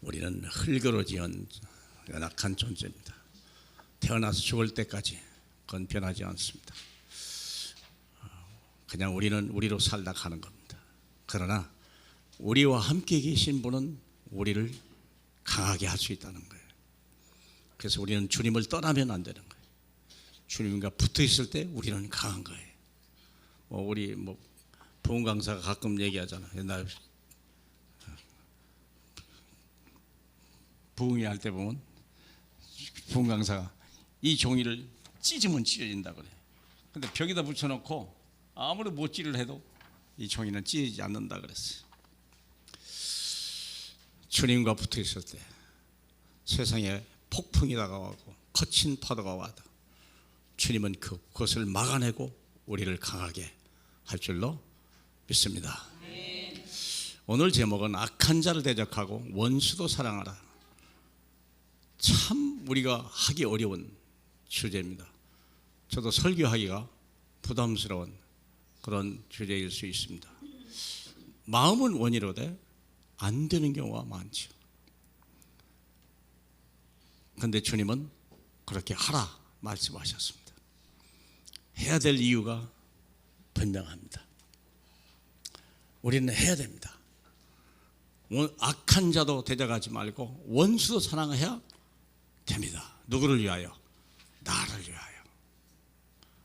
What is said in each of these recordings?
우리는 흙으로 지은 연약한 존재입니다. 태어나서 죽을 때까지 그건 변하지 않습니다. 그냥 우리는 우리로 살다 가는 겁니다. 그러나 우리와 함께 계신 분은 우리를 강하게 할 수 있다는 거예요. 그래서 우리는 주님을 떠나면 안 되는 거예요. 주님과 붙어 있을 때 우리는 강한 거예요. 우리 부흥 강사가 가끔 얘기하잖아. 옛날 부흥회 할 때 보면 부흥 강사가 이 종이를 찢으면 찢어진다 그래. 근데 벽에다 붙여놓고 아무리 못질을 해도 이 종이는 찢어지지 않는다 그랬어요. 주님과 붙어 있을 때 세상에 폭풍이 다가오고 거친 파도가 와도 주님은 그것을 막아내고 우리를 강하게 할 줄로 믿습니다. 오늘 제목은 악한 자를 대적하고 원수도 사랑하라. 참 우리가 하기 어려운 주제입니다. 저도 설교하기가 부담스러운 그런 주제일 수 있습니다. 마음은 원이로되 안 되는 경우가 많죠. 그런데 주님은 그렇게 하라 말씀하셨습니다. 해야 될 이유가 분명합니다. 우리는 해야 됩니다. 악한 자도 대적하지 말고 원수도 사랑해야 됩니다. 누구를 위하여? 나를 위하여.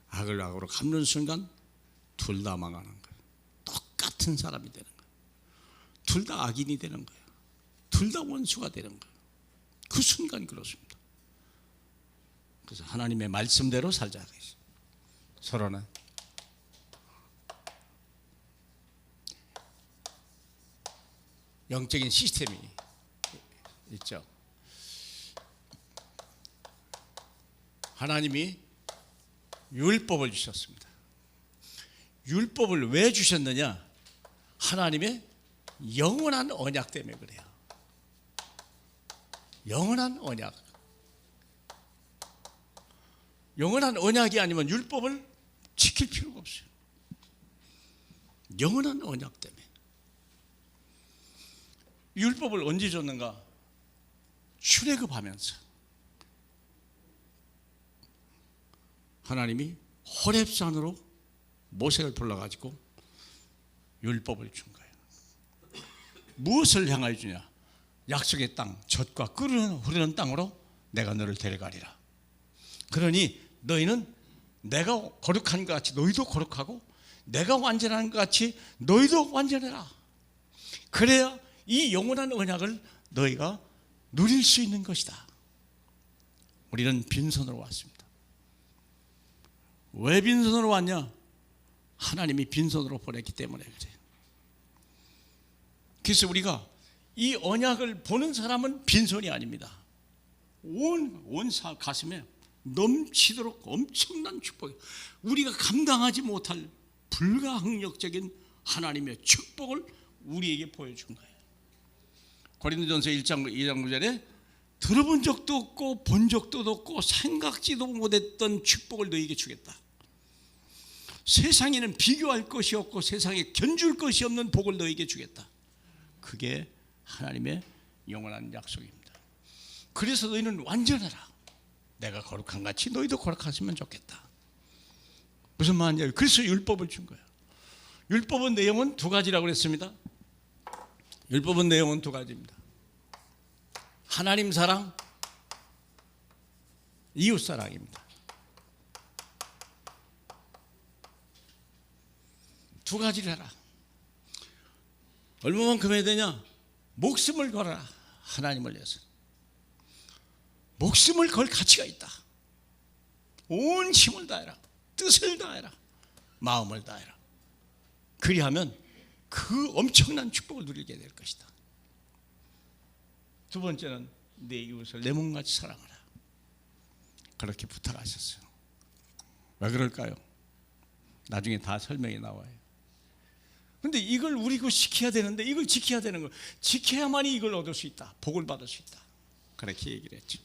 악을 악으로 갚는 순간 둘 다 망하는 거예요. 똑같은 사람이 되는 거예요. 둘 다 악인이 되는 거예요. 둘 다 원수가 되는 거예요. 그 순간 그렇습니다. 그래서 하나님의 말씀대로 살자. 서로는 영적인 시스템이 있죠. 하나님이 율법을 주셨습니다. 율법을 왜 주셨느냐? 하나님의 영원한 언약 때문에 그래요. 영원한 언약. 영원한 언약이 아니면 율법을 지킬 필요가 없어요. 영원한 언약 때문에. 율법을 언제 줬는가? 출애굽하면서 하나님이 호렙산으로 모세를 불러가지고 율법을 준 거예요. 무엇을 향하여 주냐? 약속의 땅, 젖과 끓는 흐르는 땅으로 내가 너를 데려가리라. 그러니 너희는 내가 거룩한 것 같이 너희도 거룩하고 내가 완전한 것 같이 너희도 완전해라. 그래야 이 영원한 언약을 너희가 누릴 수 있는 것이다. 우리는 빈손으로 왔습니다. 왜 빈손으로 왔냐? 하나님이 빈손으로 보냈기 때문에 그래요. 그래서 우리가 이 언약을 보는 사람은 빈손이 아닙니다. 온 가슴에 넘치도록 엄청난 축복이, 우리가 감당하지 못할 불가항력적인 하나님의 축복을 우리에게 보여준 거예요. 고린도전서 1장 2장 9절에 들어본 적도 없고 본 적도 없고 생각지도 못했던 축복을 너희에게 주겠다. 세상에는 비교할 것이 없고 세상에 견줄 것이 없는 복을 너희에게 주겠다. 그게 하나님의 영원한 약속입니다. 그래서 너희는 완전하라. 내가 거룩한 같이 너희도 거룩하시면 좋겠다. 무슨 말이냐? 그래서 율법을 준 거예요. 율법은 내용은 두 가지라고 그랬습니다. 율법은 내용은 두 가지입니다. 하나님 사랑, 이웃 사랑입니다. 두 가지를 해라. 얼마만큼 해야 되냐? 목숨을 걸어라. 하나님을 위해서. 목숨을 걸 가치가 있다. 온 힘을 다해라. 뜻을 다해라. 마음을 다해라. 그리하면 그 엄청난 축복을 누리게 될 것이다. 두 번째는 내 이웃을 내 몸같이 사랑하라. 그렇게 부탁하셨어요. 왜 그럴까요? 나중에 다 설명이 나와요. 근데 이걸 우리가 지켜야 되는데, 이걸 지켜야 되는 거, 지켜야만이 이걸 얻을 수 있다. 복을 받을 수 있다. 그렇게 얘기를 했죠.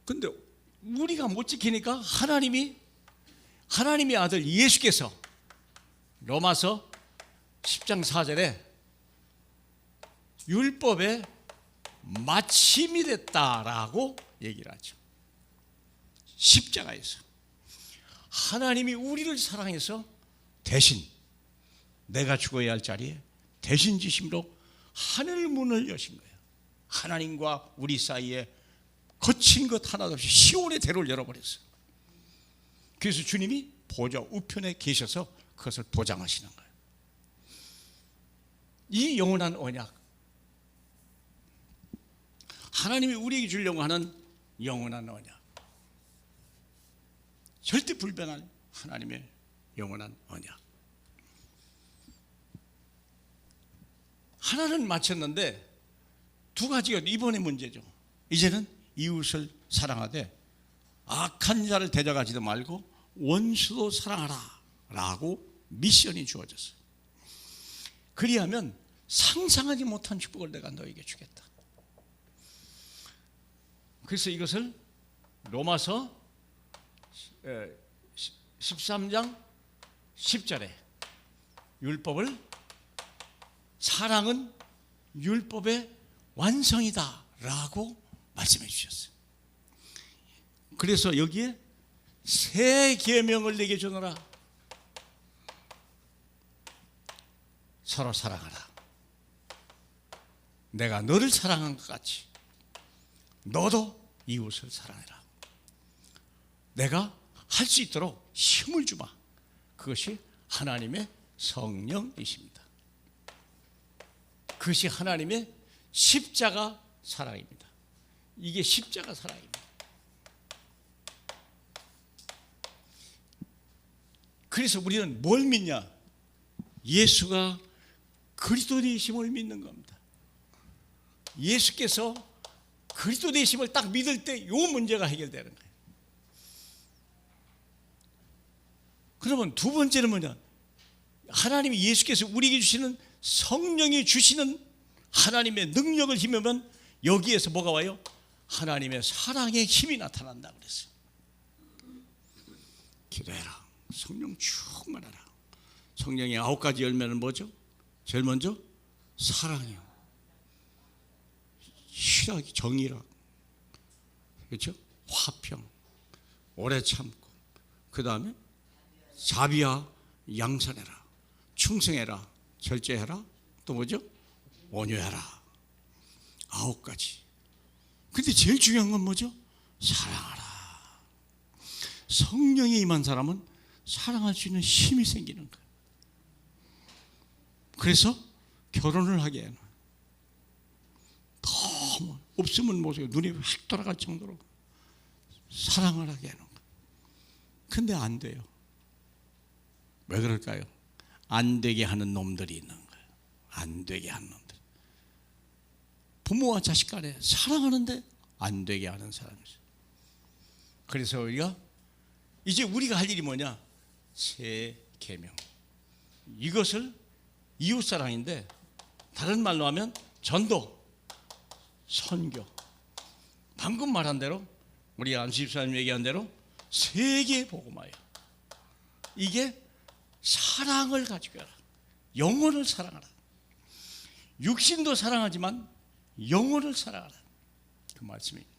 근데 우리가 못 지키니까 하나님의 아들 예수께서 로마서 10장 4절에 율법의 마침이 됐다라고 얘기를 하죠. 십자가에서 하나님이 우리를 사랑해서 대신 내가 죽어야 할 자리에 대신 지심으로 하늘 문을 여신 거예요. 하나님과 우리 사이에 거친 것 하나도 없이 시온의 대로를 열어버렸어요. 그래서 주님이 보좌 우편에 계셔서 그것을 보장하시는 거예요. 이 영원한 언약, 하나님이 우리에게 주려고 하는 영원한 언약, 절대 불변할 하나님의 영원한 언약. 하나는 마쳤는데 두 가지가 이번의 문제죠. 이제는 이웃을 사랑하되 악한 자를 대적하지도 말고 원수도 사랑하라 라고 미션이 주어졌어요. 그리하면 상상하지 못한 축복을 내가 너에게 주겠다. 그래서 이것을 로마서 13장 10절에 율법을 사랑은 율법의 완성이다 라고 말씀해 주셨어요. 그래서 여기에 새 계명을 내게 주노라. 서로 사랑하라. 내가 너를 사랑한 것 같이 너도 이웃을 사랑해라. 내가 할 수 있도록 힘을 주마. 그것이 하나님의 성령이십니다. 그것이 하나님의 십자가 사랑입니다. 이게 십자가 사랑입니다. 그래서 우리는 뭘 믿냐? 예수가 그리스도 되심을 믿는 겁니다. 예수께서 그리스도 되심을 딱 믿을 때 이 문제가 해결되는 거예요. 그러면 두 번째는 뭐냐? 하나님이 예수께서 우리에게 주시는 성령이 주시는 하나님의 능력을 힘으면 여기에서 뭐가 와요? 하나님의 사랑의 힘이 나타난다 그랬어요. 기도해라. 성령 충만하라. 성령의 9가지 열매는 뭐죠? 제일 먼저 사랑이요. 희락이, 정의라. 그렇죠? 화평, 오래 참고, 그 다음에 자비와 양선해라, 충성해라, 절제해라, 또 뭐죠? 온유해라. 9가지. 근데 제일 중요한 건 뭐죠? 사랑하라. 성령이 임한 사람은 사랑할 수 있는 힘이 생기는 거예요. 그래서 결혼을 하게 해요. 너무 없으면 못해요. 눈이 확 돌아갈 정도로 사랑을 하게 해놓은 거예요. 근데 안 돼요. 왜 그럴까요? 안 되게 하는 놈들이 있는 거예요. 안 되게 하는 놈들. 부모와 자식 간에 사랑하는데 안 되게 하는 사람이 있어요. 그래서 우리가 할 일이 뭐냐? 새 계명. 이것을 이웃사랑인데 다른 말로 하면 전도, 선교. 방금 말한 대로 우리 안수 집사님 얘기한 대로 세계 복음화예요. 이게 사랑을 가지고 해라. 영혼을 사랑하라. 육신도 사랑하지만 영혼을 사랑하라. 그 말씀입니다.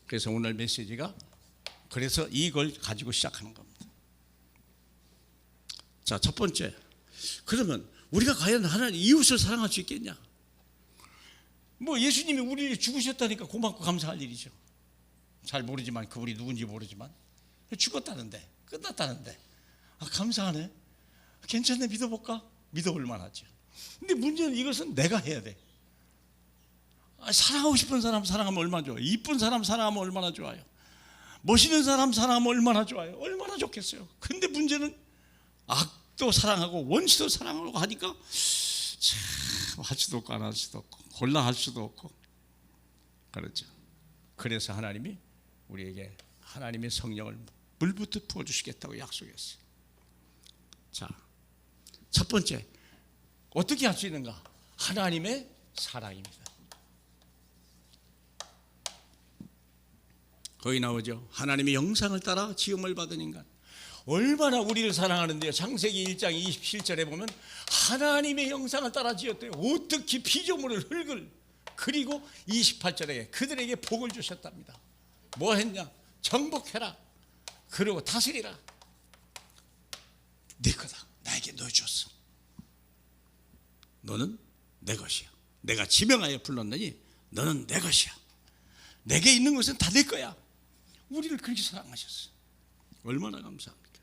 그래서 오늘 메시지가 그래서 이걸 가지고 시작하는 겁니다. 자, 첫 번째. 그러면 우리가 과연 하나님 이웃을 사랑할 수 있겠냐? 뭐 예수님이 우리를 죽으셨다니까 고맙고 감사할 일이죠. 잘 모르지만 그분이 누군지 모르지만 죽었다는데, 끝났다는데 감사하네. 괜찮네. 믿어볼까? 믿어볼 만하죠. 근데 문제는 이것은 내가 해야 돼. 사랑하고 싶은 사람 사랑하면 얼마나 좋아요. 이쁜 사람 사랑하면 얼마나 좋아요. 멋있는 사람 사랑하면 얼마나 좋아요. 얼마나 좋겠어요. 근데 문제는 악도 사랑하고 원수도 사랑하고 하니까 참 할 수도 없고 안 할 수도 없고 골라 할 수도 없고 그렇죠. 그래서 하나님이 우리에게 하나님의 성령을 물부터 부어주시겠다고 약속했어요. 자, 첫 번째 어떻게 할 수 있는가? 하나님의 사랑입니다. 거기 나오죠. 하나님의 형상을 따라 지음을 받은 인간. 얼마나 우리를 사랑하는데요. 창세기 1장 27절에 보면 하나님의 형상을 따라 지었대요. 어떻게 피조물을 흙을 그리고 28절에 그들에게 복을 주셨답니다. 뭐 했냐? 정복해라. 그리고 다스리라. 네 거다. 나에게 넣어줬어. 너는 내 것이야. 내가 지명하여 불렀느니 너는 내 것이야. 내게 있는 것은 다 내 거야. 우리를 그렇게 사랑하셨어. 얼마나 감사합니까?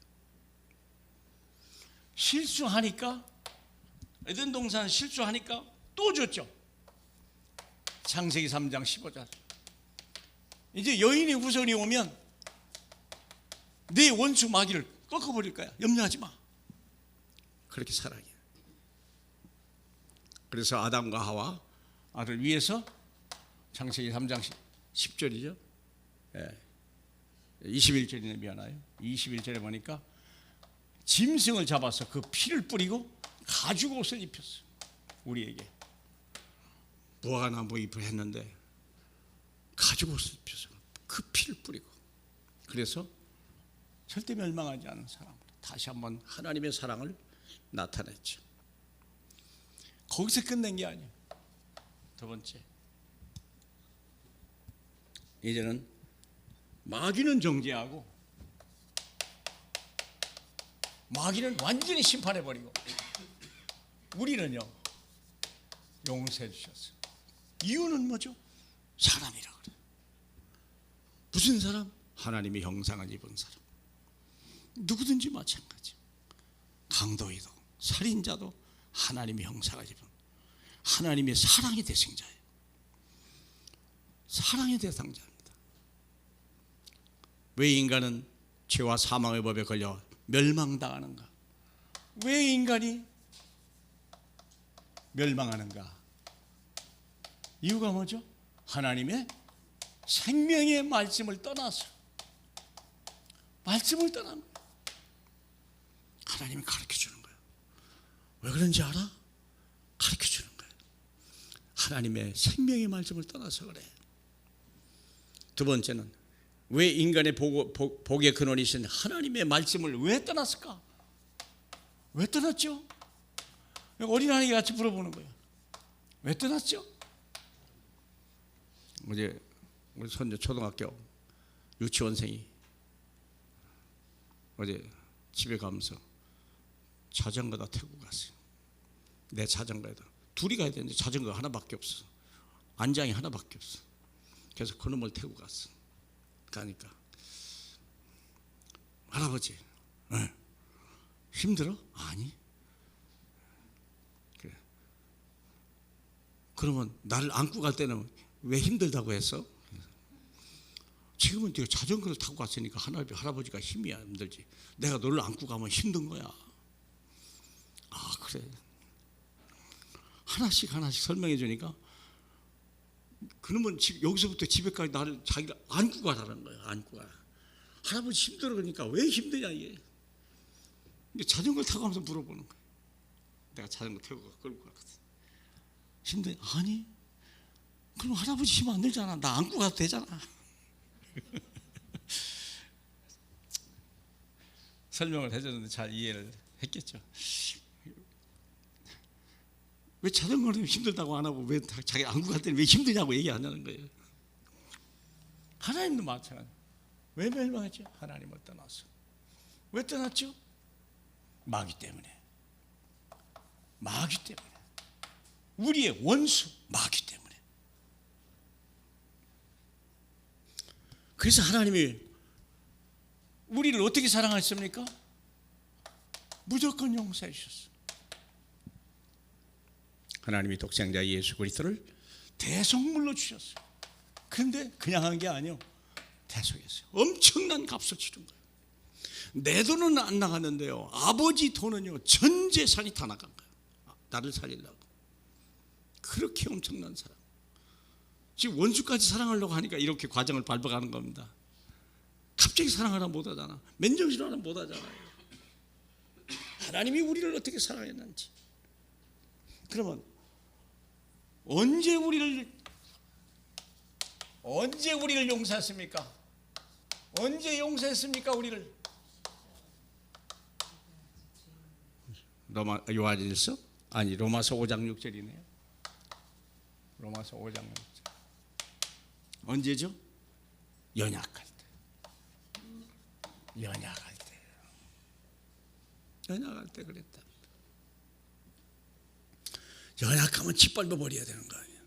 실수하니까, 에덴 동산 실수하니까 또 줬죠. 창세기 3장 15절. 이제 여인의 후손이 오면 네 원수 마귀를 꺾어버릴 거야. 염려하지 마. 그렇게 사랑해. 그래서 아담과 하와 아들 위해서 창세기 3장 10절이죠. 21절이네, 미안해요. 21절에 보니까 짐승을 잡아서 그 피를 뿌리고 가죽 옷을 입혔어. 우리에게 무화과나무 잎을 했는데 가죽 옷을 입혀서 그 피를 뿌리고, 그래서 절대 멸망하지 않은 사람으로 다시 한번 하나님의 사랑을 나타냈죠. 거기서 끝낸 게 아니에요. 두 번째, 이제는 마귀는 정죄하고 마귀는 완전히 심판해버리고 우리는요 용서해 주셨어요. 이유는 뭐죠? 사람이라 그래요. 무슨 사람? 하나님의 형상을 입은 사람. 누구든지 마찬가지. 강도이도 살인자도 하나님의 형상을 입은 하나님의 사랑의 대상자예요. 사랑의 대상자입니다. 왜 인간은 죄와 사망의 법에 걸려 멸망당하는가? 왜 인간이 멸망하는가? 이유가 뭐죠? 하나님의 생명의 말씀을 떠나서, 말씀을 떠나는 거예요. 하나님이 가르쳐주는 거예요. 왜 그런지 알아? 가르쳐주는 거예요. 하나님의 생명의 말씀을 떠나서 그래. 두 번째는 왜 인간의 복의 근원이신 하나님의 말씀을 왜 떠났을까? 왜 떠났죠? 어린아이 같이 물어보는 거예요. 왜 떠났죠? 어제 우리 손주 초등학교 유치원생이 어제 집에 가면서 자전거다 태우고 갔어요. 내 자전거에다. 둘이 가야 되는데 자전거가 하나밖에 없어. 안장이 하나밖에 없어. 그래서 그놈을 태우고 갔어. 가니까 할아버지, 힘들어? 아니. 그래. 그러면 나를 안고 갈 때는 왜 힘들다고 했어? 지금은 네가 자전거를 타고 갔으니까 할아버지가 힘이 힘들지. 내가 너를 안고 가면 힘든 거야. 아, 그래. 하나씩 설명해 주니까 그러면 여기서부터 집에까지 나를 자기가 안고 가라는 거야. 안고 가. 할아버지 힘들어. 그러니까 왜 힘드냐 이게. 자전거를 타고 가면서 물어보는 거야. 내가 자전거 태우고 끌고 갔거든. 힘드냐? 아니. 그럼 할아버지 힘 안 들잖아. 나 안고 가도 되잖아. 설명을 해줬는데 잘 이해를 했겠죠. 왜 자전거는 힘들다고 안 하고 왜 자기 안고 갈 때는 왜 힘드냐고 얘기 안 하는 거예요. 하나님도 마찬가지. 왜 멸망했죠? 하나님을 떠나서. 왜 떠났죠? 마귀 때문에. 마귀 때문에. 우리의 원수 마귀 때문에. 그래서 하나님이 우리를 어떻게 사랑하셨습니까? 무조건 용서해 주셨어요. 하나님이 독생자 예수 그리스도를 대속물로 주셨어요. 그런데 그냥 한 게 아니에요. 대속했어요. 엄청난 값을 치른 거예요. 내 돈은 안 나갔는데요, 아버지 돈은요 전 재산이 다 나간 거예요. 나를 살리려고. 그렇게 엄청난 사랑. 지금 원수까지 사랑하려고 하니까 이렇게 과정을 밟아가는 겁니다. 갑자기 사랑하라 못하잖아. 맨정신하라 못하잖아요. 하나님이 우리를 어떻게 사랑했는지. 그러면 언제 우리를 용서했습니까? 언제 용서했습니까? 우리를. 요한일서? 아니, 로마서 5장 6절이네요. 로마서 5장 언제죠? 연약할 때. 연약할 때. 연약할 때 그랬다. 연약하면 짓밟아 버려야 되는 거 아니에요.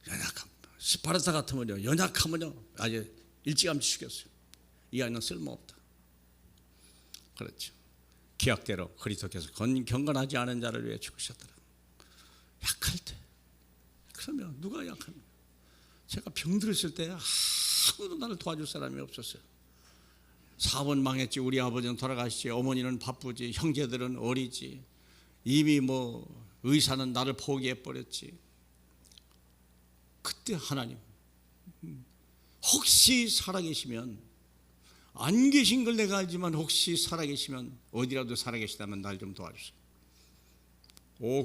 연약함. 스파르타 같으면요, 연약하면요 아주 일찌감치 죽였어요. 이 아이는 쓸모없다. 그렇죠. 기약대로 그리스도께서 경건하지 않은 자를 위해 죽으셨더라. 약할 때. 그러면 누가 약합니까? 제가 병들었을 때 아무도 나를 도와줄 사람이 없었어요. 사업은 망했지, 우리 아버지는 돌아가시지, 어머니는 바쁘지, 형제들은 어리지, 이미 의사는 나를 포기해버렸지. 그때 하나님, 혹시 살아계시면, 안 계신 걸 내가 알지만 혹시 살아계시면, 어디라도 살아계시다면 날 좀 도와주세요.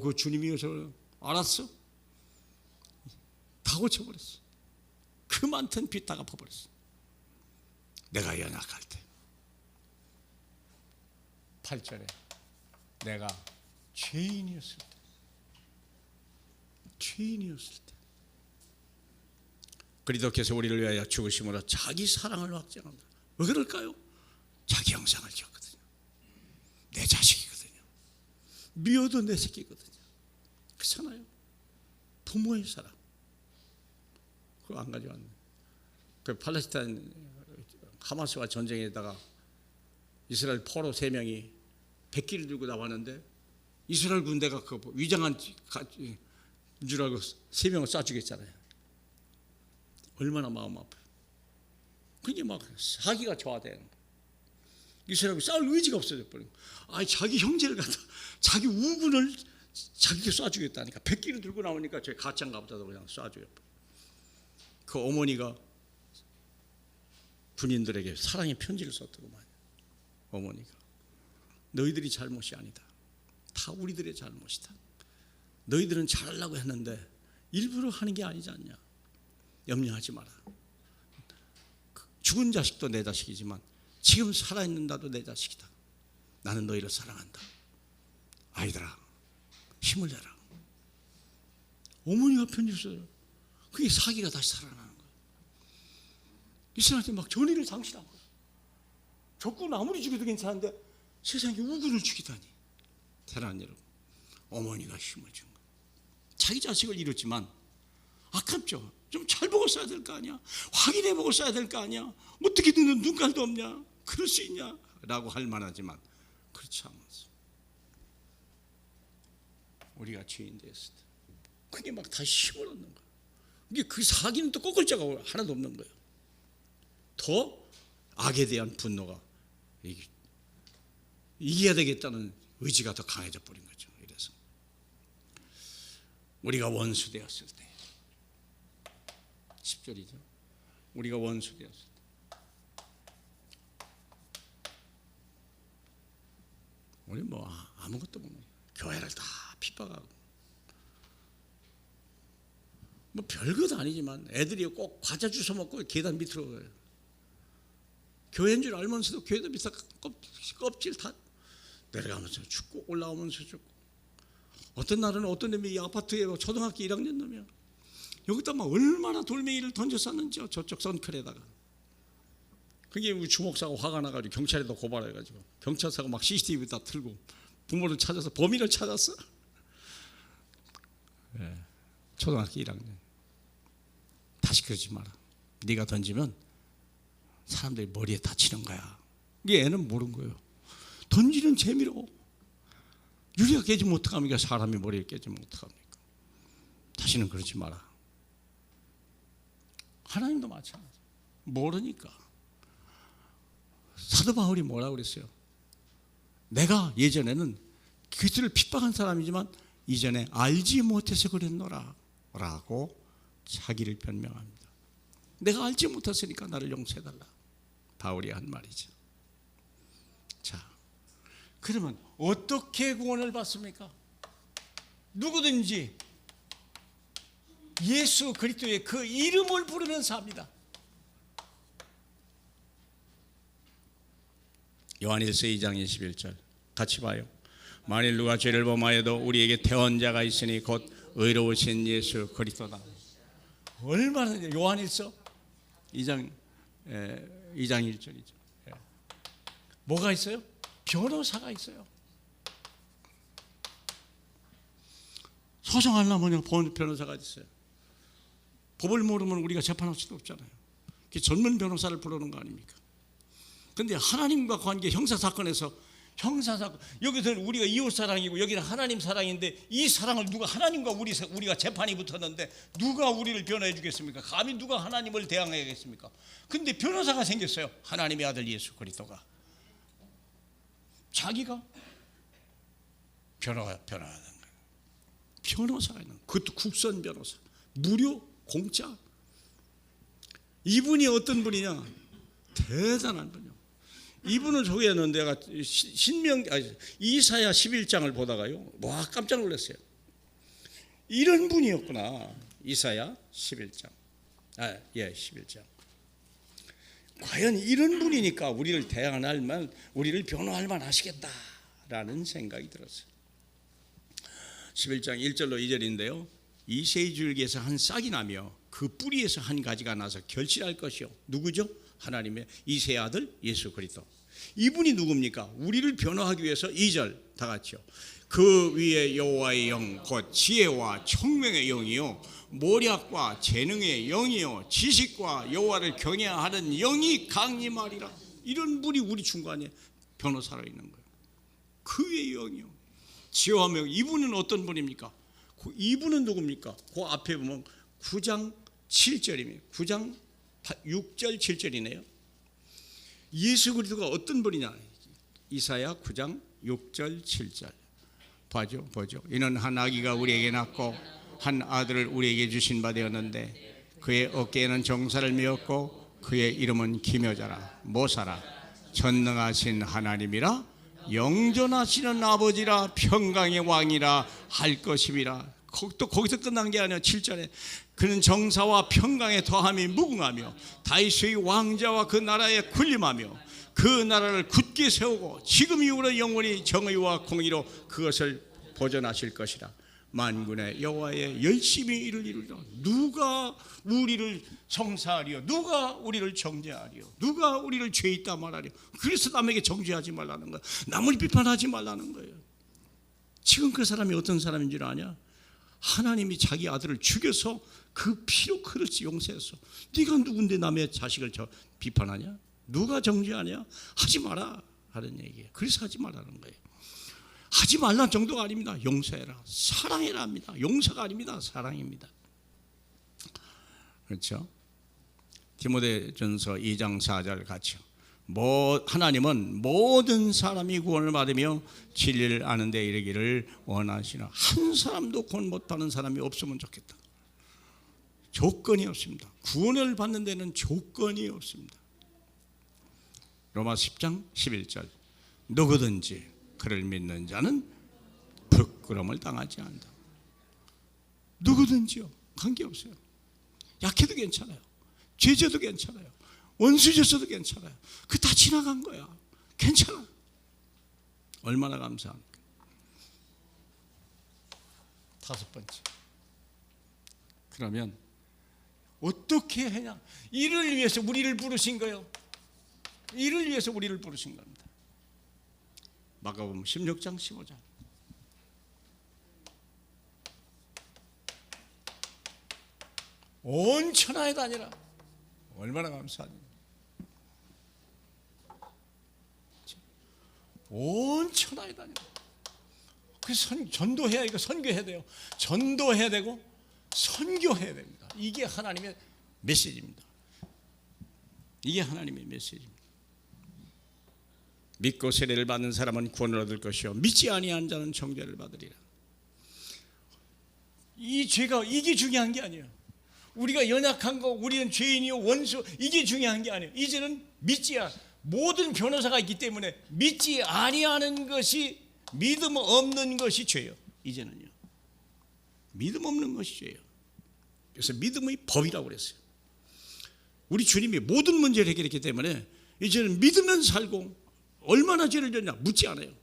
그 주님이 저를 알았어? 다 고쳐버렸어. 그 많던 빚 다 갚아버렸어. 내가 연약할 때. 8절에 내가 죄인이었을 때. 죄인이었을 때. 그리스도께서 우리를 위하여 죽으심으로 자기 사랑을 확증한다. 왜 그럴까요? 자기 형상을 지었거든요. 내 자식이거든요. 미워도 내 새끼거든요. 그렇잖아요. 부모의 사랑. 그거 안 가져왔네. 그 팔레스타인 하마스와 전쟁에다가 이스라엘 포로 3명이 백기를 들고 나왔는데 이스라엘 군대가 그 위장한 줄 알고 3명을 쏴 죽였잖아요. 얼마나 마음 아파요. 그게 막 사기가 저하되는 거예요. 이스라엘이 싸울 의지가 없어져 버린 거예요. 자기 형제를 갖다 자기 우군을 자기가 쏴 죽였다니까. 백기를 들고 나오니까 제 가짜인가 보다도 그냥 쏴 죽였어요. 그 어머니가 군인들에게 사랑의 편지를 썼더구만. 어머니가 너희들이 잘못이 아니다. 다 우리들의 잘못이다. 너희들은 잘하려고 했는데 일부러 하는 게 아니지 않냐. 염려하지 마라. 죽은 자식도 내 자식이지만 지금 살아있는 나도 내 자식이다. 나는 너희를 사랑한다. 아이들아, 힘을 내라. 어머니가 편지 써요. 그게 사기가 다시 살아나는 거예요. 이스라엘한테 막 전의를 상실한 거예요. 적군 아무리 죽여도 괜찮은데 세상에 우군을 죽이다니. 사랑하는 여러분, 어머니가 힘을 준 거예요. 자기 자식을 잃었지만 아깝죠. 좀 잘 보고 써야 될 거 아니야. 확인해 보고 써야 될 거 아니야. 어떻게 너는 눈깔도 없냐. 그럴 수 있냐 라고 할 만하지만 그렇지 않았어. 우리가 죄인 되었을 때 그게 막 다시 힘을 얻는 거야. 이게 그 사기는 또 꺾을 자가 하나도 없는 거예요. 더 악에 대한 분노가 이겨야 되겠다는 의지가 더 강해져 버린 거죠. 이래서 우리가 원수 되었을 때 10절이죠. 우리가 원수 되었을 때 우리 아무것도 못 먹어요. 교회를 다 핍박하고 별것 아니지만 애들이 꼭 과자 주워 먹고 계단 밑으로 가요. 교회인 줄 알면서도 교회도 밑에 껍질 다 내려가면서 죽고 올라오면서 죽고. 어떤 날은 어떤 놈이 아파트에 초등학교 1학년 놈이야. 여기다 막 얼마나 돌멩이를 던졌었는지요. 저쪽 선클에다가. 그게 우리 주목사가 화가 나가지고 경찰에다 고발해가지고 경찰서가 막 CCTV 다 틀고 부모를 찾아서 범인을 찾았어. 네. 초등학교 1학년. 다시 그러지 마라. 네가 던지면 사람들이 머리에 다치는 거야. 이게 애는 모르는 거예요. 던지는 재미로 유리가 깨지면 어떡합니까? 사람이 머리에 깨지면 어떡합니까? 다시는 그러지 마라. 하나님도 마찬가지. 모르니까. 사도 바울이 뭐라고 그랬어요? 내가 예전에는 그리스도를 핍박한 사람이지만 이전에 알지 못해서 그랬노라 라고 자기를 변명합니다. 내가 알지 못했으니까 나를 용서해달라. 바울이 한 말이죠. 자, 그러면 어떻게 구원을 받습니까? 누구든지 예수 그리스도의 그 이름을 부르면서 합니다. 요한일서 2장 21절 같이 봐요. 만일 누가 죄를 범하여도 우리에게 대언자가 있으니 곧 의로우신 예수 그리스도다. 얼마나 요한일서 2장 1절이죠. 뭐가 있어요? 변호사가 있어요. 소송하려면 변호사가 있어요. 법을 모르면 우리가 재판할 수도 없잖아요. 전문 변호사를 부르는 거 아닙니까? 그런데 하나님과 관계 형사사건에서 여기서는 우리가 이웃사랑이고 여기는 하나님 사랑인데 이 사랑을 누가 하나님과 우리가 재판이 붙었는데 누가 우리를 변호해 주겠습니까? 감히 누가 하나님을 대항하겠습니까? 근데 변호사가 생겼어요. 하나님의 아들 예수 그리스도가 자기가 변호하는 거예요. 변호사가 있는 거예요. 그것도 국선 변호사, 무료 공짜. 이분이 어떤 분이냐? 대단한 분이요. 이분을 소개하는 내가 이사야 11장을 보다가요, 와 깜짝 놀랐어요. 이런 분이었구나. 이사야 11장. 11장. 과연 이런 분이니까 우리를 대항할 만, 우리를 변호할 만 하시겠다라는 생각이 들었어요. 11장 1절로 2절인데요. 이새의 줄기에서 한 싹이 나며 그 뿌리에서 한 가지가 나서 결실할 것이요. 누구죠? 하나님의 이새의 아들 예수 그리스도. 이분이 누굽니까? 우리를 변호하기 위해서 2절 다 같이요. 그 위에 여호와의 영 곧 지혜와 총명의 영이요 모략과 재능의 영이요 지식과 여호와를 경외하는 영이 강림하리라. 이런 분이 우리 중간에 변호사로 있는 거예요. 그 위에 영이요 지혜와 명. 이분은 어떤 분입니까? 이분은 누굽니까? 그 앞에 보면 9장 7절입니다. 9장 6절 7절이네요. 예수 그리스도가 어떤 분이냐? 이사야 9장 6절 7절 보죠. 이는 한 아기가 우리에게 낳고 한 아들을 우리에게 주신 바 되었는데 그의 어깨에는 정사를 메었고 그의 이름은 기묘자라 모사라 전능하신 하나님이라 영존하시는 아버지라 평강의 왕이라 할 것임이라. 또 거기서 끝난 게 아니라 7절에 그는 정사와 평강의 더함이 무궁하며 다윗의 왕자와 그 나라에 군림하며 그 나라를 굳게 세우고 지금 이후로 영원히 정의와 공의로 그것을 보존하실 것이라. 만군의 여호와의 열심히 일을 이루리라. 누가 우리를 성사하리요? 누가 우리를 정죄하리요? 누가 우리를 죄 있다 말하리요? 그래서 남에게 정죄하지 말라는 거예요. 남을 비판하지 말라는 거예요. 지금 그 사람이 어떤 사람인 줄 아냐? 하나님이 자기 아들을 죽여서 그 피로 그릇이 용서했어. 네가 누군데 남의 자식을 비판하냐? 누가 정죄하냐? 하지 마라 하는 얘기예요. 그래서 하지 말라는 거예요. 하지 말라는 정도가 아닙니다. 용서해라, 사랑해라 합니다. 용서가 아닙니다. 사랑입니다. 그렇죠? 디모데전서 2장 4절 같이요. 하나님은 모든 사람이 구원을 받으며 진리를 아는 데 이르기를 원하시나. 한 사람도 구원 못 받는 사람이 없으면 좋겠다. 조건이 없습니다. 구원을 받는 데는 조건이 없습니다. 로마 10장 11절 누구든지 그를 믿는 자는 부끄러움을 당하지 않는다. 누구든지요. 관계없어요. 약해도 괜찮아요. 죄져도 괜찮아요. 원수졌어도 괜찮아요. 그 다 지나간 거야. 괜찮아. 얼마나 감사합니까? 5번째. 그러면 어떻게 해야? 이를 위해서 우리를 부르신 거예요. 이를 위해서 우리를 부르신 겁니다. 마가복음 16장 15절. 온 천하에 다니라. 얼마나 감사하니. 온 천하에 다니라. 그래서 전도해야, 이거 선교해야 돼요. 전도해야 되고 선교해야 됩니다. 이게 하나님의 메시지입니다. 이게 하나님의 메시지입니다. 믿고 세례를 받는 사람은 구원을 얻을 것이요 믿지 아니한 자는 정죄를 받으리라. 이게 중요한 게 아니에요. 우리가 연약한 거, 우리는 죄인이요 원수, 이게 중요한 게 아니에요. 이제는 모든 변호사가 있기 때문에 믿지 아니하는 것이, 믿음 없는 것이 죄예요. 이제는요, 믿음 없는 것이 죄예요. 그래서 믿음의 법이라고 그랬어요. 우리 주님이 모든 문제를 해결했기 때문에 이제는 믿으면 살고, 얼마나 죄를 졌냐 묻지 않아요.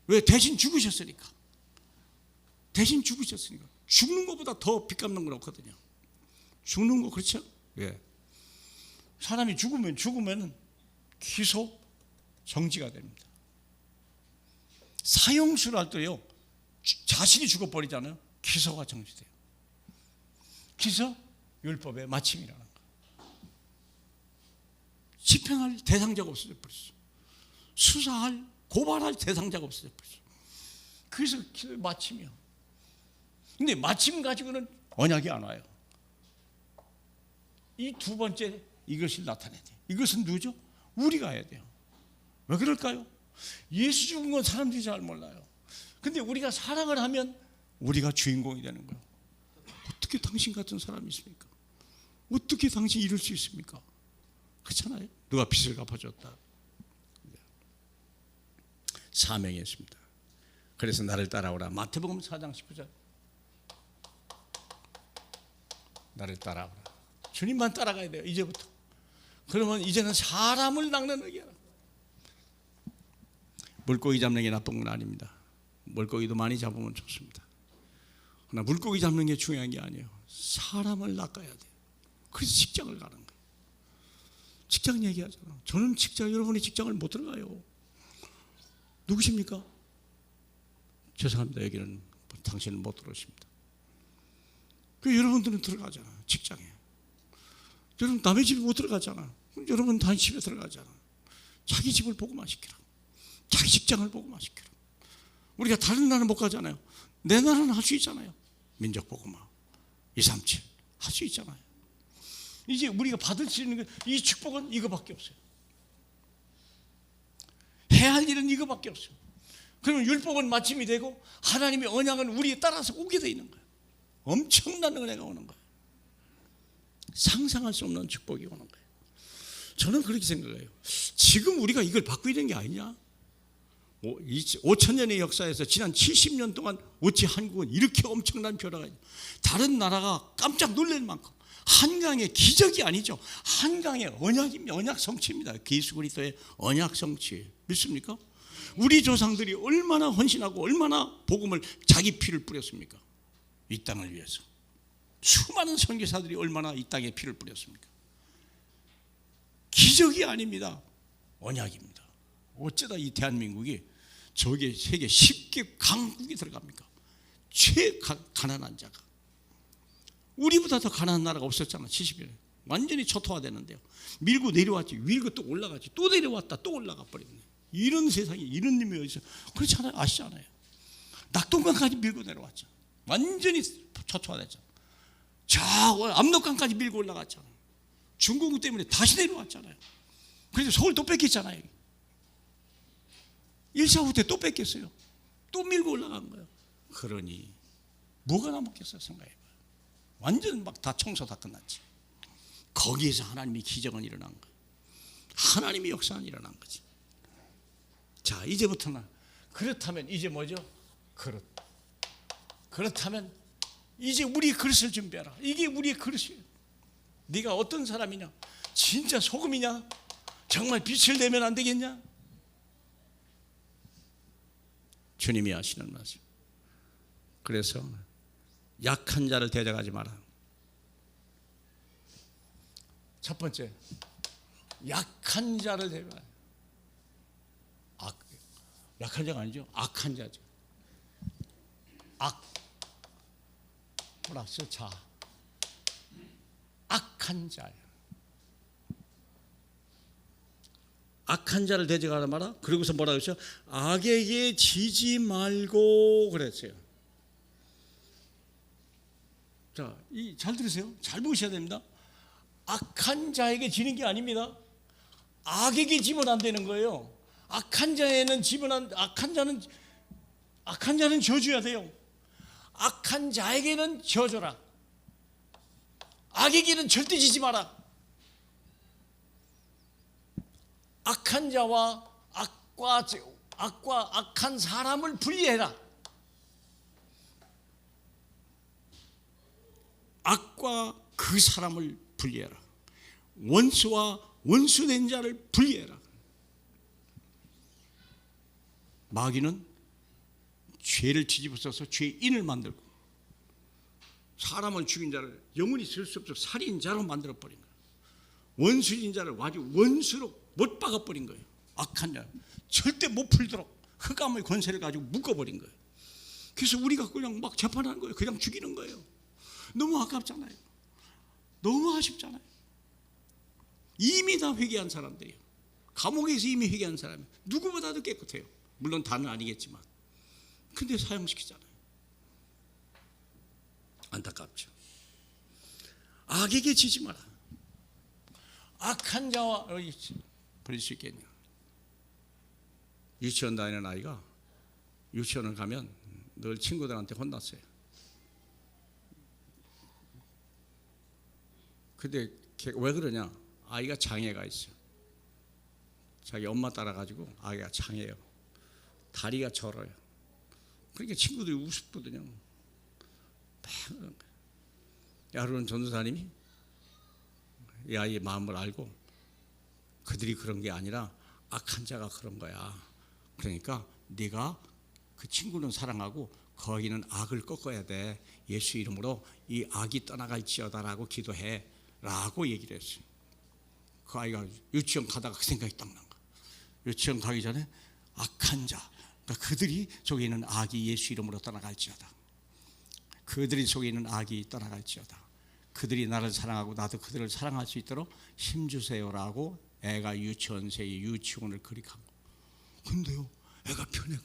왜? 대신 죽으셨으니까. 죽는 것보다 더 빚갚는 건 없거든요. 죽는 거 그렇죠? 예. 사람이 죽으면 기소 정지가 됩니다. 사형수를 할 때요, 자신이 죽어버리잖아요. 기소가 정지돼요. 기소 율법의 마침이라는 거. 집행할 대상자가 없어져 버렸어. 수사할, 고발할 대상자가 없어져 버렸어. 그래서 기소의 마침이야. 근데 마침 가지고는 언약이 안 와요. 이 두 번째 이것을 나타내야 돼요. 이것은 누구죠? 우리가 해야 돼요. 왜 그럴까요? 예수 죽은 건 사람들이 잘 몰라요. 근데 우리가 사랑을 하면 우리가 주인공이 되는 거예요. 어떻게 당신 같은 사람이 있습니까? 어떻게 당신이 이럴 수 있습니까? 그렇잖아요. 누가 빚을 갚아줬다. 사명했습니다. 그래서 나를 따라오라. 마태복음 4장 19절. 나를 따라오라. 주님만 따라가야 돼요. 이제부터. 그러면 이제는 사람을 낚는 의야. 물고기 잡는 게 나쁜 건 아닙니다. 물고기도 많이 잡으면 좋습니다. 그러나 물고기 잡는 게 중요한 게 아니에요. 사람을 낚아야 돼요. 그래서 직장을 가는 거예요. 직장 얘기하잖아. 저는 여러분의 직장을 못 들어가요. 누구십니까? 죄송합니다. 여기는 당신은 못 들어오십니다. 여러분들은 들어가잖아. 직장에. 여러분 남의 집에 못 들어가잖아. 여러분 다른 집에 들어가잖아. 자기 집을 보고만 시키라. 자기 직장을 보고만 시키라. 우리가 다른 나라는 못 가잖아요. 내 나라는 할 수 있잖아요. 민족 보고만 237 할 수 있잖아요. 이제 우리가 받을 수 있는 이 축복은 이거밖에 없어요. 해야 할 일은 이거밖에 없어요. 그러면 율법은 마침이 되고 하나님의 언약은 우리에 따라서 오게 돼 있는 거예요. 엄청난 은혜가 오는 거예요. 상상할 수 없는 축복이 오는 거예요. 저는 그렇게 생각해요. 지금 우리가 이걸 받고 있는 게 아니냐? 5,000년의 역사에서 지난 70년 동안 어찌 한국은 이렇게 엄청난 변화가 있냐? 다른 나라가 깜짝 놀랄 만큼 한강의 기적이 아니죠. 한강의 언약입니다. 언약 성취입니다. 예수 그리스도의 언약 성취. 믿습니까? 우리 조상들이 얼마나 헌신하고 얼마나 복음을 자기 피를 뿌렸습니까? 이 땅을 위해서. 수많은 선교사들이 얼마나 이 땅에 피를 뿌렸습니까? 기적이 아닙니다. 언약입니다. 어쩌다 이 대한민국이 저게 세계 10개 강국이 들어갑니까? 가난한 자가. 우리보다 더 가난한 나라가 없었잖아. 70년에. 완전히 초토화되는데요. 밀고 내려왔지. 밀고 또 올라갔지. 또 내려왔다. 또 올라가 버렸네. 이런 세상에 이런 님이 어디서. 그렇잖아요. 아시잖아요. 낙동강까지 밀고 내려왔죠. 완전히 초토화됐잖아. 저 압록강까지 밀고 올라갔잖아. 중국 때문에 다시 내려왔잖아요. 그래서 서울 또 뺏겼잖아요. 1차 후퇴 또 뺏겼어요. 또 밀고 올라간 거예요. 그러니 뭐가 남았겠어요? 생각해봐요. 완전 막 다 청소 다 끝났지. 거기에서 하나님의 기적은 일어난 거예요. 하나님의 역사는 일어난 거지. 자, 이제부터는 그렇다면 이제 뭐죠? 그렇다면 이제 우리의 그릇을 준비하라. 이게 우리의 그릇이에요. 네가 어떤 사람이냐? 진짜 소금이냐? 정말 빛을 내면 안 되겠냐? 주님이 하시는 말씀. 그래서 약한 자를 대적하지 마라. 첫 번째, 약한 자를 대적하라. 약한 자가 아니죠. 악한 자죠. 플러스 자. 악한 자예요. 악한 자를 대적하라 마라. 그러고서 뭐라고 했어요? 악에게 지지 말고 그랬어요. 자, 잘 들으세요. 잘 보셔야 됩니다. 악한 자에게 지는 게 아닙니다. 악에게 지면 안 되는 거예요. 악한 자는 져줘야 돼요. 악한 자에게는 져줘라. 악에게는 절대 지지 마라. 악한 자와 악과 악한 사람을 분리해라. 악과 그 사람을 분리해라. 원수와 원수된 자를 분리해라. 마귀는 죄를 뒤집어 써서 죄인을 만들고 사람을 죽인 자를 영원히 쓸 수 없어 살인자로 만들어버린 거예요. 원수인 자를 아주 원수로 못 박아버린 거예요. 악한 자 절대 못 풀도록 흑암의 권세를 가지고 묶어버린 거예요. 그래서 우리가 그냥 막 재판하는 거예요. 그냥 죽이는 거예요. 너무 아깝잖아요. 너무 아쉽잖아요. 이미 다 회개한 사람들이에요. 감옥에서 이미 회개한 사람이 누구보다도 깨끗해요. 물론 다는 아니겠지만. 근데 사형시키잖아요. 안타깝죠. 악에게 지지 마라. 악한 자와 버릴 수 있겠냐. 유치원 다니는 아이가 유치원을 가면 늘 친구들한테 혼났어요. 근데 왜 그러냐? 아이가 장애가 있어요. 자기 엄마 따라가지고 아이가 장애예요. 다리가 절어요. 그러니까 친구들이 우습거든요. 야르론 전도사님이 이 아이의 마음을 알고 그들이 그런 게 아니라 악한 자가 그런 거야. 그러니까 네가 그 친구는 사랑하고 거기는 악을 꺾어야 돼. 예수 이름으로 이 악이 떠나갈지어다라고 기도해 라고 얘기를 했어요. 그 아이가 유치원 가다가 그 생각이 딱 난 거야. 유치원 가기 전에 악한 자, 그러니까 그들이 속에 있는 악이 예수 이름으로 떠나갈지어다. 그들이 속에 있는 악이 떠나갈지어다. 그들이 나를 사랑하고 나도 그들을 사랑할 수 있도록 힘주세요라고 애가 유치원생이 유치원을 클릭한 거. 근데요, 애가 편해가.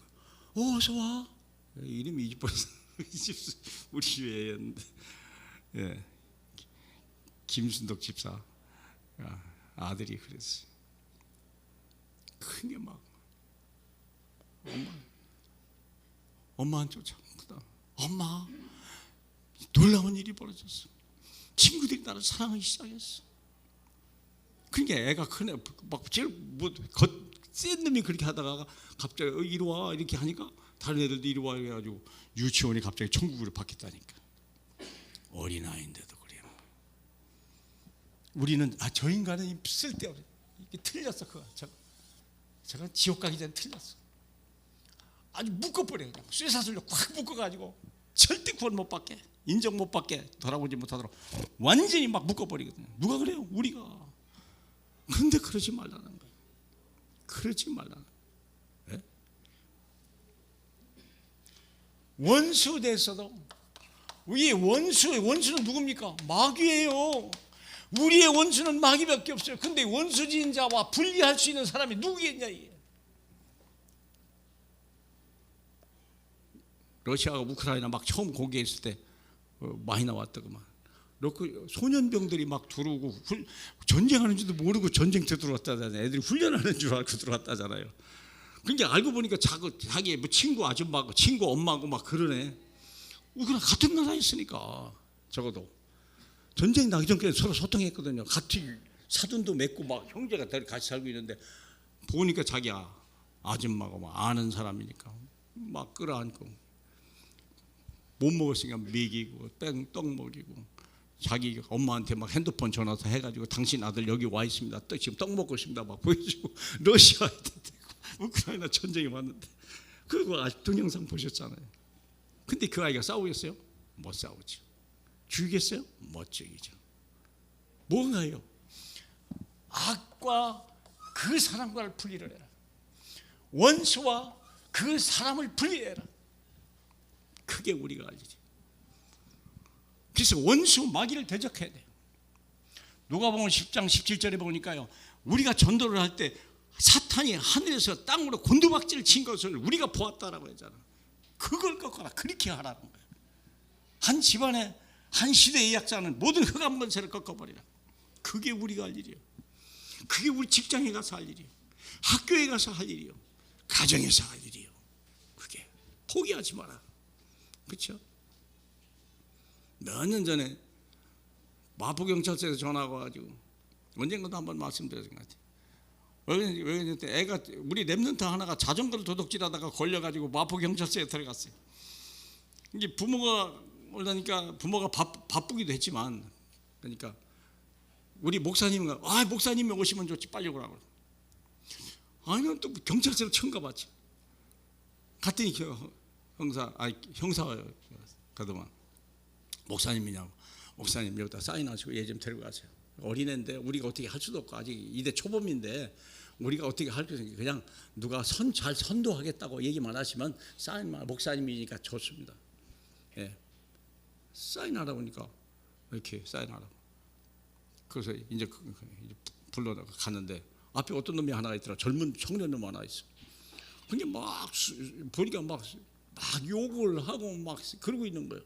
어서 와. 이름이 이집버스 우리 교회였는데, 예, 김순덕 집사 아들이 그랬어요. 크게 막 엄마한테 쫓아오거든. 엄마, 놀라운 일이 벌어졌어. 친구들이 나를 사랑하기 시작했어. 그러니까 애가 큰 애, 막 제일 센 놈이 그렇게 하다가 갑자기 이리 와 이렇게 하니까 다른 애들도 이리 와 해가지고 유치원이 갑자기 천국으로 바뀌었다니까. 어린아이인데도 그래요. 우리는 저 인간은 쓸데없어. 이게 틀렸어. 저건 지옥 가기 전에 틀렸어. 아주 묶어버려요. 그냥 쇠사슬로 꽉 묶어가지고 절대 구원 못 받게, 인정 못 받게, 돌아보지 못하도록 완전히 막 묶어버리거든요. 누가 그래요? 우리가. 근데 그러지 말라는 거예요. 그러지 말라는 거예요. 네? 원수 대해서도 우리의 원수는 누굽니까? 마귀예요. 우리의 원수는 마귀밖에 없어요. 근데 원수지인 자와 분리할 수 있는 사람이 누구겠냐 이게. 러시아가 우크라이나 막 처음 공개했을 때 많이 나왔더구만. 소년병들이 막 들어오고 전쟁하는 줄도 모르고 전쟁터 들어왔다잖아요. 애들이 훈련하는 줄 알고 들어왔다잖아요. 그러니까 알고 보니까 자기의 뭐 친구 아줌마고 친구 엄마고 막 그러네. 우리랑 같은 나라였으니까 적어도 전쟁 나기 전까지 서로 소통했거든요. 같이 사돈도 맺고 막 형제가 같이 살고 있는데 보니까 자기 아줌마고 막 아는 사람이니까 막 끌어안고 못 먹었으니까 먹이고 떡 먹이고 자기 엄마한테 막 핸드폰 전화서 해가지고 당신 아들 여기 와 있습니다. 지금 떡 먹고 있습니다. 막 보여주고 러시아에 우크라이나 전쟁이 왔는데 그거 아직 동영상 보셨잖아요. 근데 그 아이가 싸우겠어요? 못 싸우죠. 죽이겠어요? 못 죽이죠. 뭔가요? 악과 그 사람과를 분리를 해라. 원수와 그 사람을 분리해라. 크게 우리가 알지. 그래서 원수 마귀를 대적해야 돼요. 누가복음 10장 17절에 보니까요, 우리가 전도를 할 때 사탄이 하늘에서 땅으로 곤두박질을 친 것을 우리가 보았다라고 했잖아. 그걸 꺾어라. 그렇게 하라는 거예요. 한 집안에 한 시대의 약자는 모든 흑암 권세를 꺾어버리라. 그게 우리가 할 일이에요. 그게 우리 직장에 가서 할 일이에요. 학교에 가서 할 일이에요. 가정에서 할 일이에요. 그게 포기하지 마라. 그렇죠? 몇 년 전에 마포경찰서에서 전화가 와가지고 언젠가도 한번 말씀드렸던 것 같아요. 왜 애가 우리 랩런트 하나가 자전거를 도둑질하다가 걸려가지고 마포경찰서에 들어갔어요. 이게 부모가 올라니까 부모가 바쁘기도 했지만 그러니까 우리 목사님은 목사님이 오시면 좋지 빨리 오라고. 아니면 또 경찰서로 처음 가봤지. 갔더니 형사 가더만 목사님이냐고. 목사님 여기다 사인하시고 얘 좀 데리고 가세요. 어린애인데 우리가 어떻게 할 수도 없고 아직 이대 초범인데 우리가 어떻게 할 수 없으니까 그냥 누가 잘 선도하겠다고 얘기만 하시면 사인만, 목사님이니까 좋습니다. 예. 사인하라고 하니까 이렇게 사인하라고. 그래서 이제 불러다가 갔는데 앞에 어떤 놈이 하나 있더라. 젊은 청년 놈 하나 있어. 근데 막 보니까 막 욕을 하고 막 그러고 있는 거예요.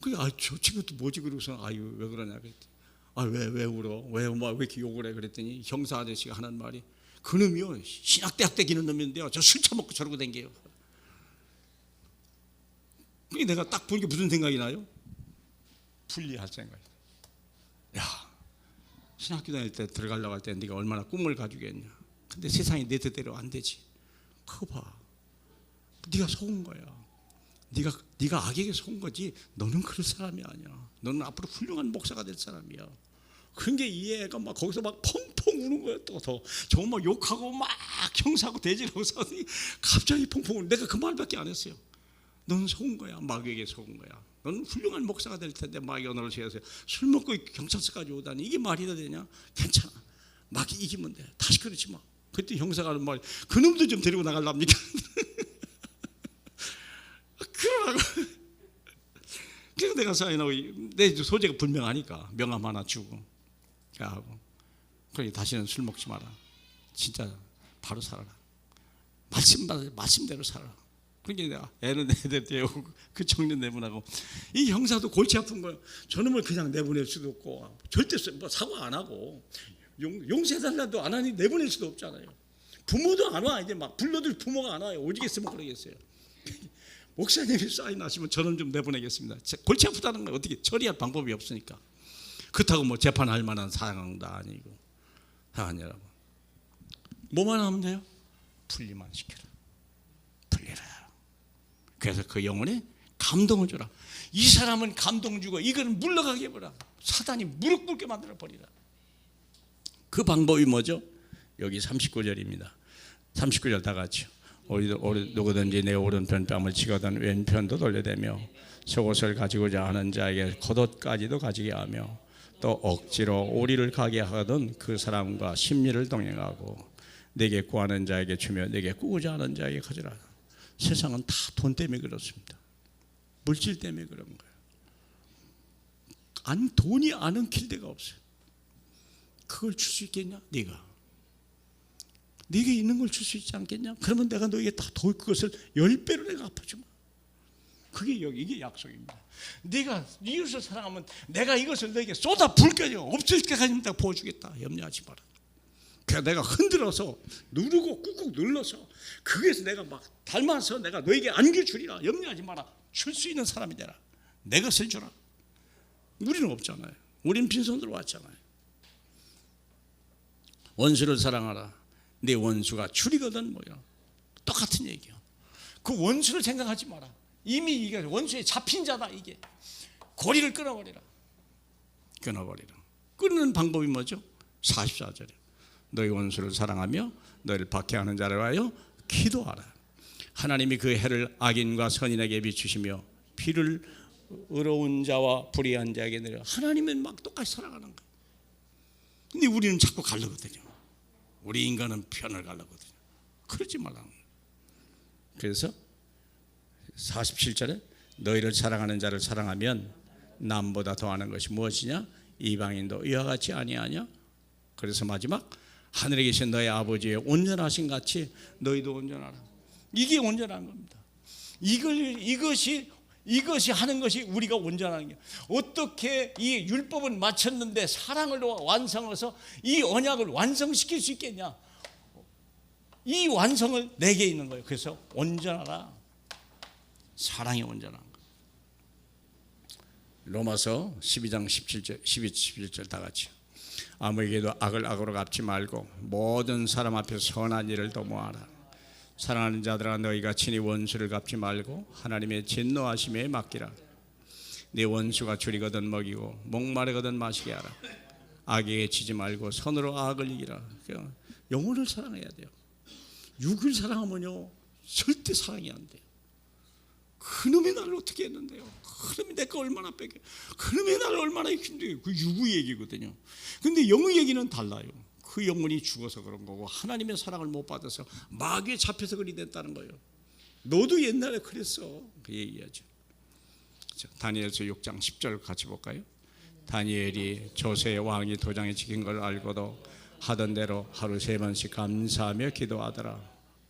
그게 저 친구도 뭐지? 그러고서 아유 왜 그러냐 그랬더니 왜 울어? 왜 이렇게 욕을 해? 그랬더니 형사 아저씨가 하는 말이 그놈이요 신학대학 다니는 놈인데요 저 술 처먹고 저러고 댕겨요. 그게 내가 딱 보니까 무슨 생각이 나요? 분리할 생각이. 야 신학교 다닐 때 들어가려고 할 때 네가 얼마나 꿈을 가지고 있냐. 근데 세상이 내 뜻대로 안 되지. 그거 봐. 네가 속은 거야. 네가 악에게 속은 거지. 너는 그럴 사람이 아니야. 너는 앞으로 훌륭한 목사가 될 사람이야. 그런게 이 애가 막 거기서 막 펑펑 우는 거야. 또 더 저거 막 욕하고 막 형사하고 대질하고 싸우더니 갑자기 펑펑 우는. 내가 그 말밖에 안 했어요. 너는 속은 거야. 마귀에게 속은 거야. 너는 훌륭한 목사가 될 텐데 마귀가 너를 제어해서 술 먹고 경찰서까지 오다니 이게 말이 다 되냐? 괜찮아. 마귀 이기면 돼. 다시 그러지 마. 그때 형사가 하는 말 그놈도 좀 데리고 나가려합니까? 그러라고. 그래서 내가 사인하고 내 소재가 분명하니까 명함 하나 주고 하고 그러니 다시는 술 먹지 마라. 진짜 바로 살아라. 말씀대로 살아라. 그러니까 내가 애는 애들 데우고 그 청년 내보내고 이 형사도 골치 아픈 거예요. 저놈을 그냥 내보낼 수도 없고 절대 뭐 사과 안 하고 용서해달라도 안 하니 내보낼 수도 없잖아요. 부모도 안 와. 이제 막 불러들 부모가 안 와요. 오지겠으면 그러겠어요. 목사님이 사인하시면 저는 좀 내보내겠습니다. 골치 아프다는 거 어떻게 처리할 방법이 없으니까. 그렇다고 뭐 재판할 만한 사항도 아니고 아니라고. 뭐만 하면 돼요? 분리만 시켜라. 분리라. 그래서 그 영혼에 감동을 줘라. 이 사람은 감동 주고 이거는 물러가게 해보라. 사단이 무릎 꿇게 만들어 버리라. 그 방법이 뭐죠? 여기 39절입니다. 39절 다 같이요. 누구든지 내 오른편 뺨을 치거든 왼편도 돌려대며 속옷을 가지고자 하는 자에게 겉옷까지도 가지게 하며 또 억지로 오리를 가게 하거든 그 사람과 심리를 동행하고 내게 구하는 자에게 주며 내게 꾸고자 하는 자에게 가져라. 세상은 다 돈 때문에 그렇습니다. 물질 때문에 그런 거예요. 돈이 안 엉킬 데가 없어요. 그걸 줄 수 있겠냐? 네가 있는 걸 줄 수 있지 않겠냐? 그러면 내가 너에게 다 그것을 10배로 내가 갚아주마. 이게 약속입니다. 네가 이웃을 사랑하면 내가 이것을 너에게 쏟아 붓게 없을 때까지 내가 보여주겠다. 염려하지 마라. 그래서 내가 흔들어서 누르고 꾹꾹 눌러서 그게서 내가 막 닮아서 내가 너에게 안겨주리라. 염려하지 마라. 줄 수 있는 사람이 되라. 내 것을 주라. 우리는 없잖아요. 우리는 빈손으로 왔잖아요. 원수를 사랑하라. 네 원수가 줄이거든 뭐야. 똑같은 얘기야. 그 원수를 생각하지 마라. 이미 이게 원수에 잡힌 자다. 이게 고리를 끊어버리라. 끊는 방법이 뭐죠? 44절에 너희 원수를 사랑하며 너희를 박해하는 자를 위하여 기도하라. 하나님이 그 해를 악인과 선인에게 비추시며 피를 의로운 자와 불의한 자에게 내려. 하나님은 막 똑같이 살아가는 거예요. 근데 우리는 자꾸 가려거든요. 우리 인간은 편을 가려거든요. 그러지 말라. 그래서 47절에 너희를 사랑하는 자를 사랑하면 남보다 더하는 것이 무엇이냐? 이방인도 이와 같이 아니하냐? 그래서 마지막 하늘에 계신 너희 아버지의 온전하신 같이 너희도 온전하라. 이게 온전한 겁니다. 이것이 하는 것이 우리가 온전한 게. 어떻게 이 율법을 마쳤는데 사랑을 완성해서 이 언약을 완성시킬 수 있겠냐? 이 완성을 내게 있는 거예요. 그래서 온전하라. 사랑이 온전한 거. 로마서 12장 17절, 11절 다 같이. 아무에게도 악을 악으로 갚지 말고 모든 사람 앞에서 선한 일을 도모하라. 사랑하는 자들아 너희가 친히 원수를 갚지 말고 하나님의 진노하심에 맡기라. 네 원수가 줄이거든 먹이고 목마르거든 마시게 하라. 악에게 치지 말고 선으로 악을 이기라. 영혼을 사랑해야 돼요. 육을 사랑하면요 절대 사랑이 안 돼요. 그놈이 나를 어떻게 했는데요? 그놈이 내가 얼마나 뺏겨? 그놈이 나를 얼마나 힘들어요? 그 유부 얘기거든요. 근데 영의 얘기는 달라요. 그 영혼이 죽어서 그런 거고 하나님의 사랑을 못 받아서 마귀에 잡혀서 그리 됐다는 거예요. 너도 옛날에 그랬어. 그 얘기하죠. 다니엘서 6장 10절 같이 볼까요? 다니엘이 조세 왕이 도장에 찍힌 걸 알고도 하던 대로 하루 3번씩 감사하며 기도하더라.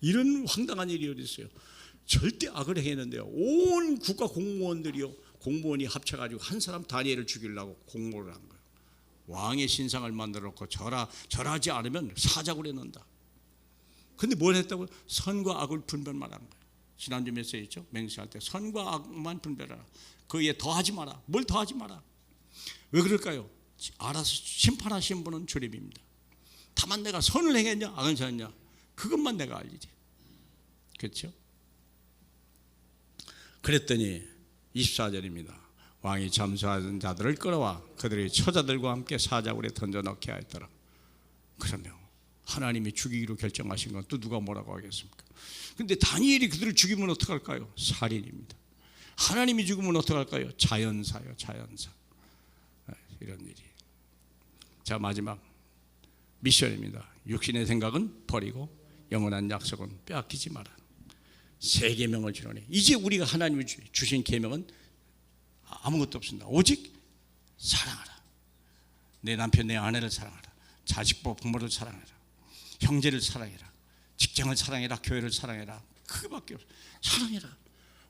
이런 황당한 일이 어디 있어요? 절대 악을 행했는데요. 온 국가 공무원들이요, 공무원이 합쳐가지고 한 사람 다니엘을 죽이려고 공모를 한 거예요. 왕의 신상을 만들어 놓고 절하지 않으면 사자굴에 넣는다. 근데 뭘 했다고? 선과 악을 분별만 하는 거예요. 지난주 메시지죠? 맹세할 때 선과 악만 분별하라. 거기에 더하지 마라. 뭘 더하지 마라. 왜 그럴까요? 알아서 심판하신 분은 주님입니다. 다만 내가 선을 행했냐 악을 행했냐 그것만 내가 알리지. 그렇죠? 그랬더니 24절입니다. 왕이 잠수하던 자들을 끌어와 그들의 처자들과 함께 사자굴에 던져넣게 하였더라. 그러면 하나님이 죽이기로 결정하신 건 또 누가 뭐라고 하겠습니까? 근데 다니엘이 그들을 죽이면 어떡할까요? 살인입니다. 하나님이 죽으면 어떡할까요? 자연사요, 자연사. 이런 일이. 자, 마지막 미션입니다. 육신의 생각은 버리고 영원한 약속은 빼앗기지 마라. 세 계명을 주노니 이제 우리가 하나님이 주신 계명은 아무것도 없습니다. 오직 사랑하라. 내 남편 내 아내를 사랑하라. 자식과 부모를 사랑하라. 형제를 사랑해라. 직장을 사랑해라. 교회를 사랑해라. 그거밖에 없어. 사랑해라.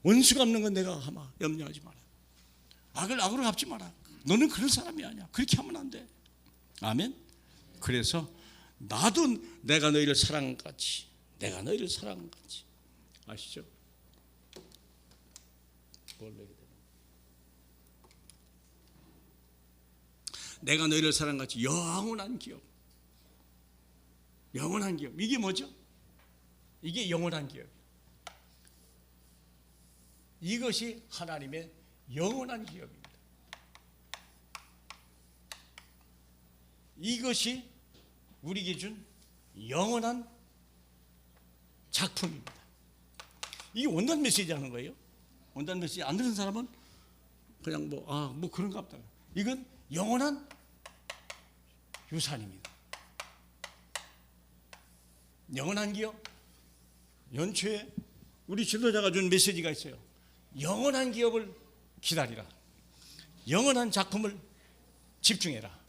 원수가 없는 건 내가 하마 염려하지 마라. 악을 악으로 갚지 마라. 너는 그런 사람이 아니야. 그렇게 하면 안 돼. 아멘. 그래서 나도 내가 너희를 사랑같이 내가 너희를 사랑같이 아시죠? 뭘 내게 되나? 내가 너희를 사랑같이 영원한 기업. 영원한 기업. 이게 뭐죠? 이게 영원한 기업. 이것이 하나님의 영원한 기업입니다. 이것이 우리에게 준 영원한 작품입니다. 이게 원단 메시지 하는 거예요. 원단 메시지 안 들은 사람은 그냥 뭐 그런가 보다. 이건 영원한 유산입니다. 영원한 기업. 연초에 우리 지도자가 준 메시지가 있어요. 영원한 기업을 기다리라. 영원한 작품을 집중해라.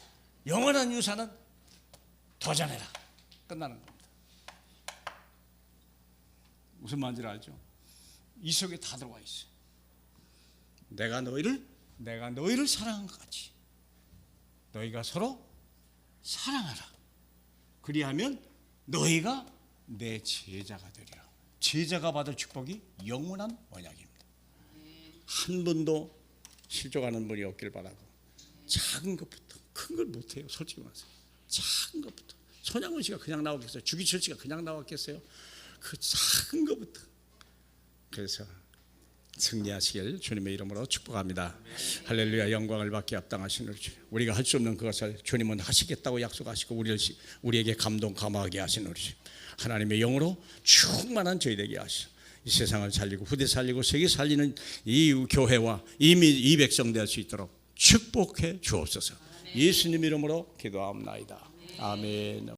영원한 유산은 도전해라. 끝나는 겁니다. 무슨 말인지 알죠? 이 속에 다 들어와 있어요. 내가 너희를 사랑한 것 같이 너희가 서로 사랑하라. 그리하면 너희가 내 제자가 되리라. 제자가 받을 축복이 영원한 언약입니다. 한 번도 실족하는 분이 없길 바라고 작은 것부터 큰 걸 못해요. 솔직히 말해서 작은 것부터 손양원 씨가 그냥 나왔겠어요? 주기철 씨가 그냥 나왔겠어요? 그 작은 것부터. 그래서 승리하시길 주님의 이름으로 축복합니다. 할렐루야. 영광을 받기 합당하신 우리가 할 수 없는 그것을 주님은 하시겠다고 약속하시고 우리에게 감동 감화하게 하신 우리 하나님의 영으로 충만한 저희 되게 하시오. 이 세상을 살리고 후대 살리고 세계 살리는 이 교회와 이 백성 될 수 있도록 축복해 주옵소서. 예수님 이름으로 기도합니다. 아멘.